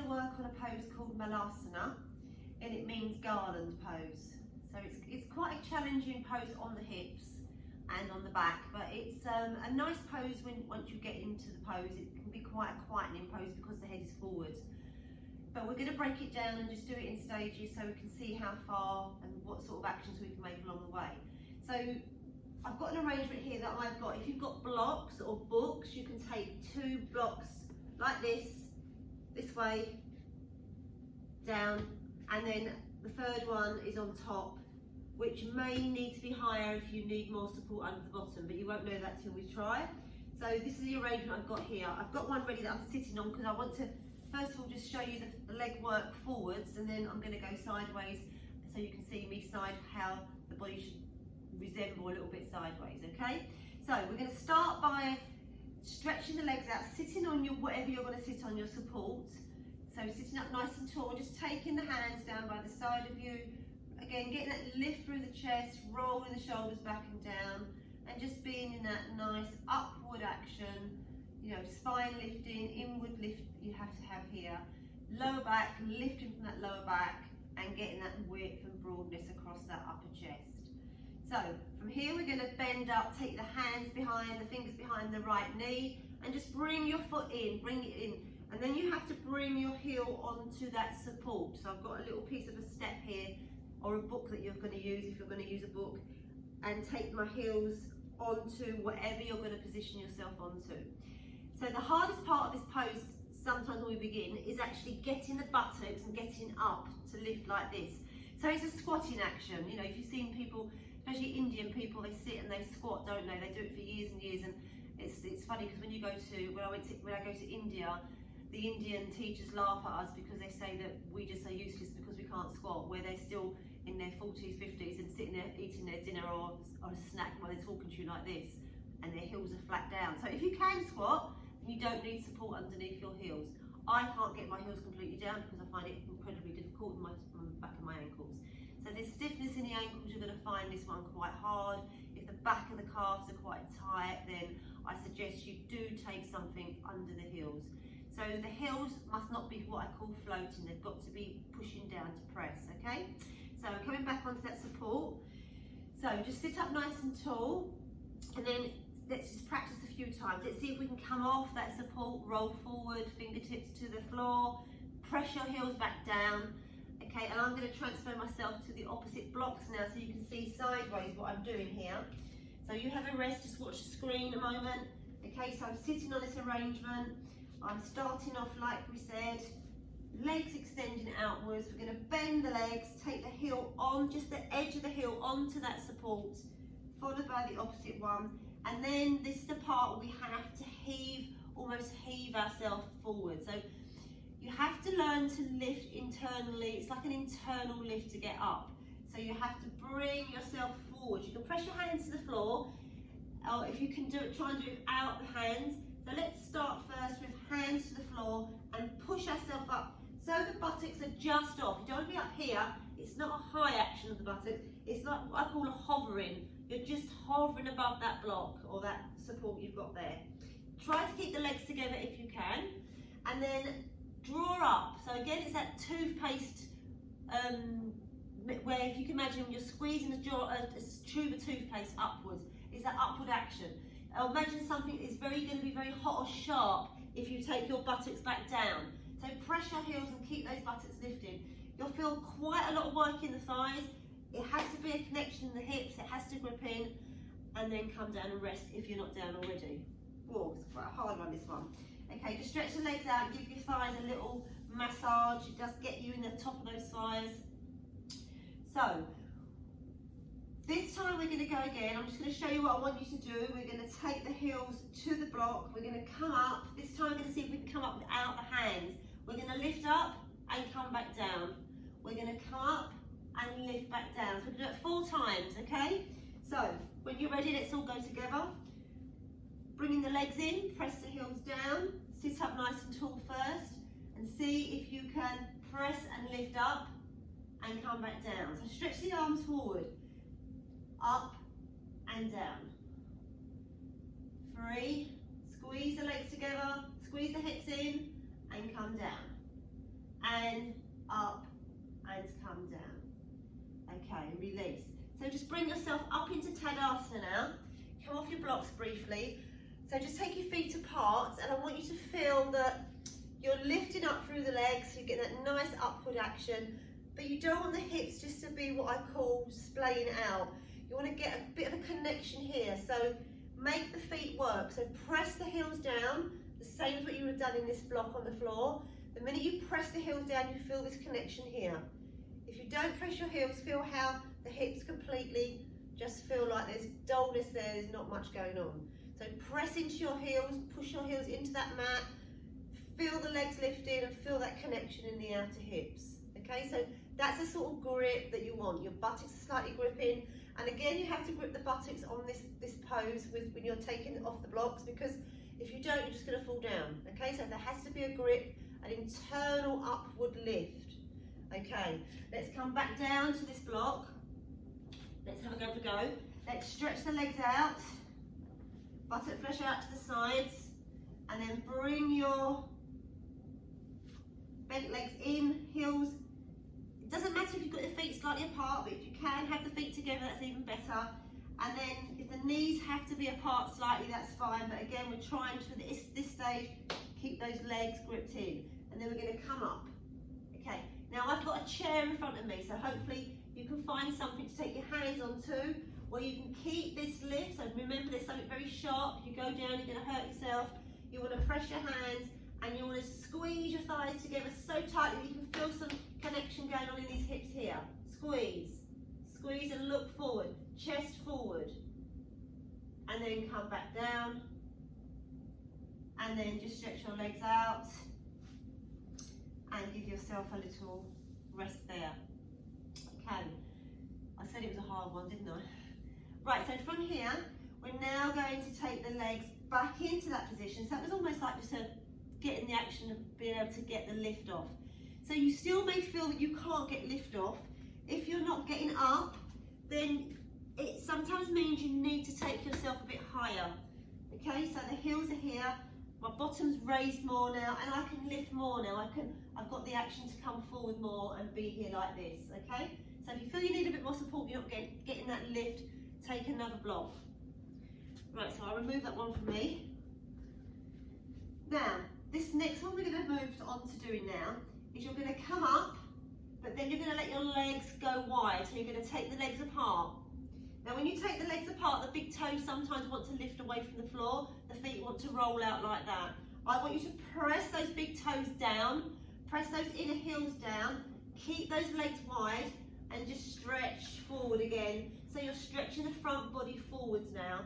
work on a pose called Malasana, and it means garland pose. So it's quite a challenging pose on the hips and on the back, but it's a nice pose once you get into the pose. It can be quite a quietening pose because the head is forward. But we're going to break it down and just do it in stages so we can see how far and what sort of actions we can make along the way. So I've got an arrangement here that I've got. If you've got blocks or books, you can take 2 blocks like this way, down, and then the third one is on top, which may need to be higher if you need more support under the bottom, but you won't know that till we try. So this is the arrangement I've got here. I've got one ready that I'm sitting on because I want to first of all just show you the leg work forwards, and then I'm going to go sideways so you can see me side how the body should resemble a little bit sideways. Okay, so we're going to start by stretching the legs out, sitting on your whatever you're going to sit on, your support. So sitting up nice and tall, just taking the hands down by the side of you. Again, getting that lift through the chest, rolling the shoulders back and down, and just being in that nice upward action. You know, spine lifting, inward lift you have to have here. Lower back, lifting from that lower back, and getting that width and broadness across that upper chest. So from here we're going to bend up, take the hands behind, the fingers behind the right knee, and just bring your foot in, bring it in. And then you have to bring your heel onto that support. So I've got a little piece of a step here, or a book that you're going to use if you're going to use a book, and take my heels onto whatever you're going to position yourself onto. So the hardest part of this pose, sometimes when we begin, is actually getting the buttocks and getting up to lift like this. So it's a squatting action. You know, if you've seen people, especially Indian people, they sit and they squat, don't they? They do it for years and years, and it's funny because when you go to, when I go to India, the Indian teachers laugh at us because they say that we just are useless because we can't squat, where they're still in their 40s, 50s and sitting there eating their dinner or a snack while they're talking to you like this, and their heels are flat down. So if you can squat, you don't need support underneath your heels. I can't get my heels completely down because I find it incredibly difficult in my back and my ankles. So there's stiffness in the ankles, you're going to find this one quite hard. If the back of the calves are quite tight, then I suggest you do take something under the heels. So the heels must not be what I call floating, they've got to be pushing down to press, okay? So coming back onto that support. So just sit up nice and tall, and then let's just practice a few times. Let's see if we can come off that support, roll forward, fingertips to the floor, press your heels back down. Okay, and I'm going to transfer myself to the opposite blocks now so you can see sideways what I'm doing here. So you have a rest, just watch the screen a moment. Okay, so I'm sitting on this arrangement. I'm starting off like we said, legs extending outwards. We're going to bend the legs, take the heel on, just the edge of the heel onto that support, followed by the opposite one. And then this is the part where we have to heave, almost heave ourselves forward. So you have to learn to lift internally. It's like an internal lift to get up. So you have to bring yourself forward. You can press your hands to the floor, or if you can do it, try and do it out the hands. So let's start first with hands to the floor and push ourselves up so the buttocks are just off. You don't want to be up here. It's not a high action of the buttocks. It's not what I call a hovering. You're just hovering above that block or that support you've got there. Try to keep the legs together if you can, and then draw up. So again, it's that toothpaste, where if you can imagine you're squeezing a tube of toothpaste upwards. It's that upward action. Imagine something that's going to be very hot or sharp if you take your buttocks back down. So press your heels and keep those buttocks lifting. You'll feel quite a lot of work in the thighs. It has to be a connection in the hips. It has to grip in, and then come down and rest if you're not down already. Whoa, it's quite a hard one, this one. Okay, just stretch the legs out and give your thighs a little massage. It does get you in the top of those thighs. So, this time we're going to go again. I'm just going to show you what I want you to do. We're going to take the heels to the block. We're going to come up. This time we're going to see if we can come up without the hands. We're going to lift up and come back down. We're going to come up and lift back down. So we're going to do it 4 times, okay? So, when you're ready, let's all go together. Bringing the legs in, press the heels down, sit up nice and tall first, and see if you can press and lift up and come back down. So stretch the arms forward, up and down. 3, squeeze the legs together, squeeze the hips in and come down. and up and come down. Okay, release. So just bring yourself up into Tadasana now. Come off your blocks briefly. So just take your feet apart, and I want you to feel that you're lifting up through the legs, so you get that nice upward action, but you don't want the hips just to be what I call splaying out. You want to get a bit of a connection here, so make the feet work. So press the heels down, the same as what you would have done in this block on the floor. The minute you press the heels down, you feel this connection here. If you don't press your heels, feel how the hips completely just feel like there's dullness there, there's not much going on. So press into your heels, push your heels into that mat, feel the legs lifted and feel that connection in the outer hips. Okay, so that's the sort of grip that you want. Your buttocks are slightly gripping, and again you have to grip the buttocks on this pose when you're taking it off the blocks, because if you don't, you're just going to fall down. Okay, so there has to be a grip, an internal upward lift. Okay, let's come back down to this block. Let's have a go. Let's stretch the legs out, buttock flesh out to the sides, and then bring your bent legs in, heels. It doesn't matter if you've got your feet slightly apart, but if you can have the feet together, that's even better. And then if the knees have to be apart slightly, that's fine. But again, we're trying to, this stage, keep those legs gripped in. And then we're going to come up. Okay, now I've got a chair in front of me, so hopefully you can find something to take your hands onto, or you can keep this lift. So remember, there's something very sharp. If you go down, you're going to hurt yourself. You want to press your hands, and you want to squeeze your thighs together so tightly that you can feel some connection going on in these hips here. Squeeze, squeeze and look forward, chest forward, and then come back down, and then just stretch your legs out and give yourself a little rest there. Okay, I said it was a hard one, didn't I? Right, so from here, we're now going to take the legs back into that position. So that was almost like just getting the action of being able to get the lift off. So you still may feel that you can't get lift off. If you're not getting up, then it sometimes means you need to take yourself a bit higher. Okay, so the heels are here, my bottom's raised more now, and I can lift more now. I've got the action to come forward more and be here like this, okay? So if you feel you need a bit more support, you're not getting that lift, take another block. Right, so I'll remove that one from me. Now, this next one we're going to move on to doing now is you're going to come up, but then you're going to let your legs go wide. So you're going to take the legs apart. Now, when you take the legs apart, the big toes sometimes want to lift away from the floor. The feet want to roll out like that. I want you to press those big toes down, press those inner heels down, keep those legs wide, and just stretch forward again. So you're stretching the front body forwards now.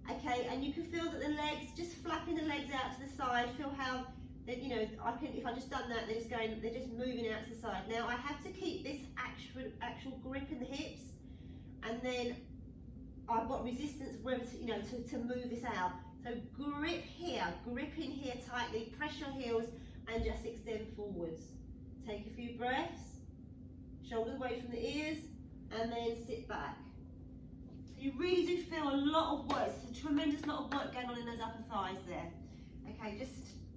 Okay, and you can feel that the legs, just flapping the legs out to the side, feel how, you know, if I just done that, they're just moving out to the side. Now I have to keep this actual grip in the hips, and then I've got resistance, you know, to move this out. So grip here, grip in here tightly, press your heels, and just extend forwards. Take a few breaths, shoulders away from the ears, and then sit back. You really do feel a lot of work. It's a tremendous lot of work going on in those upper thighs there. Okay, just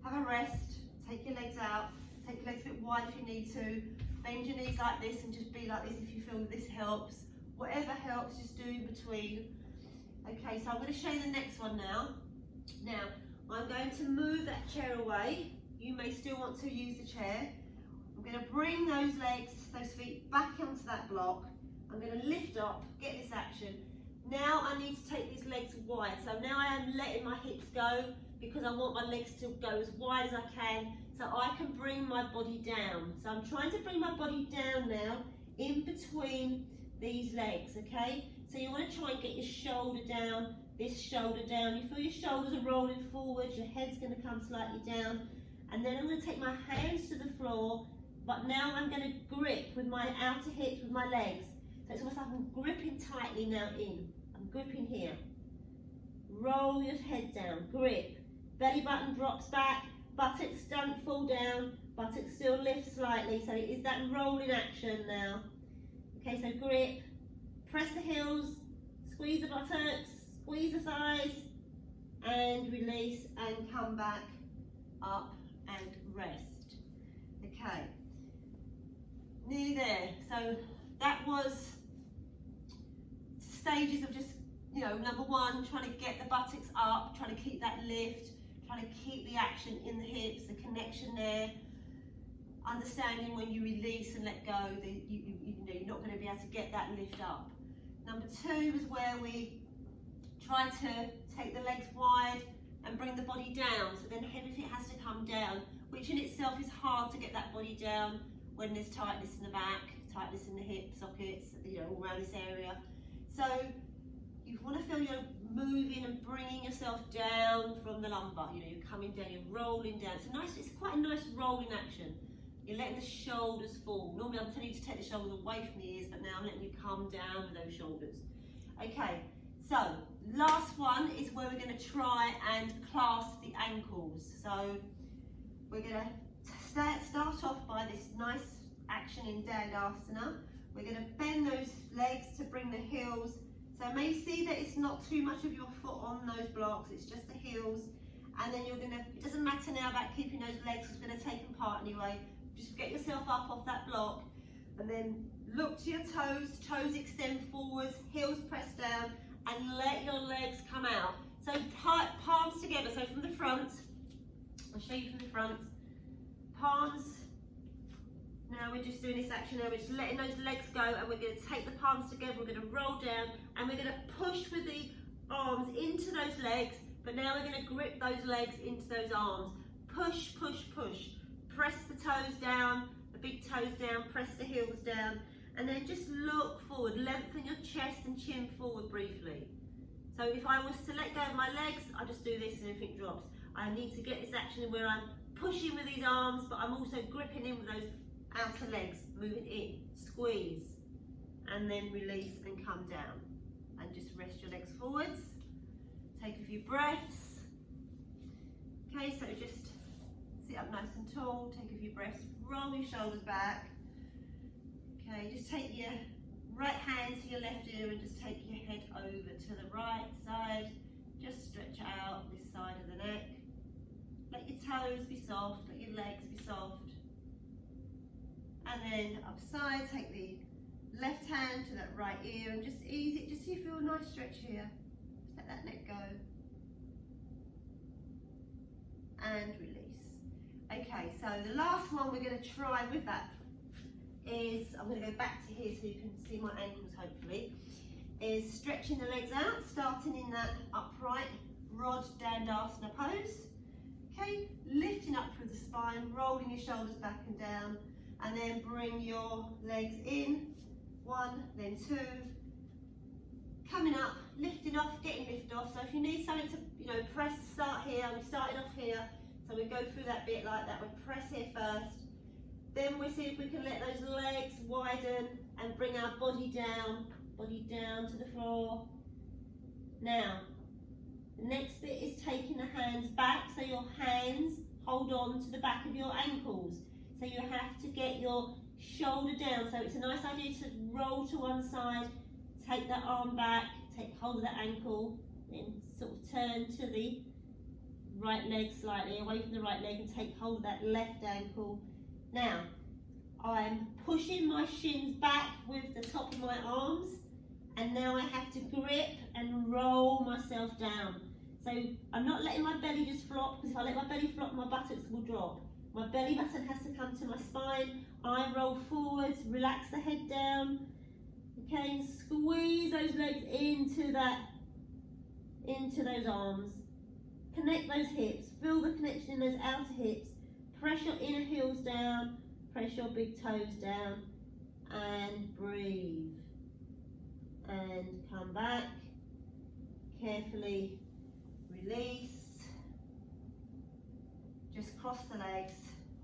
have a rest, take your legs out, take your legs a bit wide if you need to, bend your knees like this and just be like this if you feel that this helps. Whatever helps, just do in between. Okay, so I'm going to show you the next one now. Now, I'm going to move that chair away. You may still want to use the chair. I'm going to bring those legs, those feet back onto that block. I'm going to lift up, get this action. Now I need to take these legs wide. So now I am letting my hips go because I want my legs to go as wide as I can so I can bring my body down. So I'm trying to bring my body down now in between these legs, okay? So you want to try and get your shoulder down, this shoulder down. You feel your shoulders are rolling forward, your head's going to come slightly down. And then I'm going to take my hands to the floor, but now I'm going to grip with my outer hips with my legs. So it's almost like I'm gripping tightly now in. I'm gripping here. Roll your head down, grip. Belly button drops back, buttocks don't fall down, buttocks still lift slightly. So it is that rolling action now. Okay, so grip, press the heels, squeeze the buttocks, squeeze the thighs, and release and come back up and rest. Okay, nearly there. So that was stages of just, you know, number one, trying to get the buttocks up, trying to keep that lift, trying to keep the action in the hips, the connection there, understanding when you release and let go that you're not going to be able to get that lift up. Number two was where we try to take the legs wide and bring the body down, so then everything has to come down, which in itself is hard to get that body down when there's tightness in the back, tightness in the hip sockets, you know, all around this area. So you want to feel you're moving and bringing yourself down from the lumbar. You know, you're coming down, you're rolling down. It's quite a nice rolling action. You're letting the shoulders fall. Normally I'm telling you to take the shoulders away from the ears, but now I'm letting you come down with those shoulders. Okay, so last one is where we're going to try and clasp the ankles. So we're going to start off by this nice action in Dandasana. We're going to bend those legs to bring the heels. So may see that it's not too much of your foot on those blocks, it's just the heels. And then you're going to, it doesn't matter now about keeping those legs, it's going to take them apart anyway. Just get yourself up off that block and then look to your toes, toes extend forwards, heels press down, and let your legs come out. So palms together, so from the front, I'll show you from the front, palms. Now we're just doing this action now, we're just letting those legs go, and we're going to take the palms together, we're going to roll down, and we're going to push with the arms into those legs, but now we're going to grip those legs into those arms. Push, push, push. Press the toes down, the big toes down, press the heels down, and then just look forward, lengthen your chest and chin forward briefly. So if I was to let go of my legs, I just do this and everything drops. I need to get this action where I'm pushing with these arms, but I'm also gripping in with those outer legs, moving in, squeeze, and then release and come down. And just rest your legs forwards. Take a few breaths. Okay, so just sit up nice and tall, take a few breaths, roll your shoulders back. Okay, just take your right hand to your left ear and just take your head over to the right side. Just stretch out this side of the neck. Let your toes be soft, let your legs be soft. And then upside, take the left hand to that right ear and just ease it, just so you feel a nice stretch here. Just let that neck go. And release. Okay, so the last one we're going to try with that is, I'm going to go back to here so you can see my ankles hopefully, is stretching the legs out, starting in that upright rod Dandasana pose. Okay, lifting up through the spine, rolling your shoulders back and down, and then bring your legs in, one, then two, coming up, lifting off, getting lifted off. So if you need something to, press, start here. We started off here, so we go through that bit like that. We press here first, then we see if we can let those legs widen and bring our body down to the floor. Now, the next bit is taking the hands back, so your hands hold on to the back of your ankles. So you have to get your shoulder down. So it's a nice idea to roll to one side, take that arm back, take hold of that ankle, then sort of turn to the right leg slightly, away from the right leg, and take hold of that left ankle. Now, I'm pushing my shins back with the top of my arms, and now I have to grip and roll myself down. So I'm not letting my belly just flop, because if I let my belly flop, my buttocks will drop. My belly button has to come to my spine. I roll forwards, relax the head down. Okay, and squeeze those legs into those arms. Connect those hips, feel the connection in those outer hips. Press your inner heels down, press your big toes down, and breathe. And come back, carefully release. Just cross the legs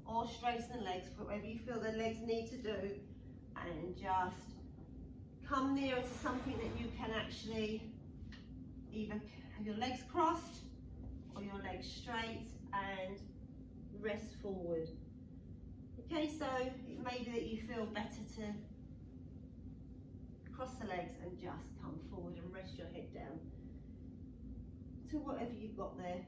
or straighten the legs, whatever you feel the legs need to do, and just come nearer to something that you can actually either have your legs crossed or your legs straight, and rest forward. Okay, so it may be that you feel better to cross the legs and just come forward and rest your head down to whatever you've got there.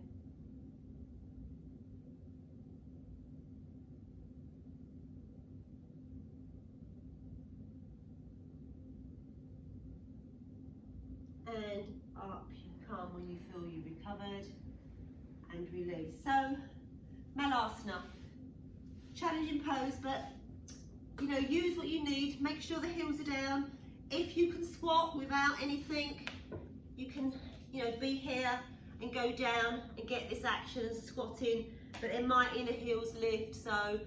and up you come when you feel you recovered, and release. So, Malasana, challenging pose, but you know, use what you need. Make sure the heels are down. If you can squat without anything, you can, you know, be here and go down and get this action and squatting, but then my inner heels lift, so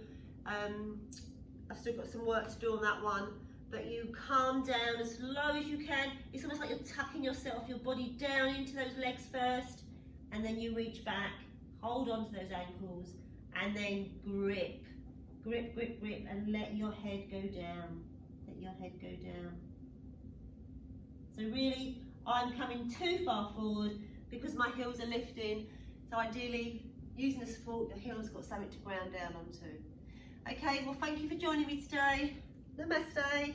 I've still got some work to do on that one. But you calm down as low as you can. It's almost like you're tucking yourself, your body down into those legs first, and then you reach back, hold on to those ankles, and then grip, grip, grip, grip, and let your head go down. Let your head go down. So really, I'm coming too far forward because my heels are lifting. So ideally, using the support, your heels got something to ground down onto. Okay, well, thank you for joining me today. Namaste.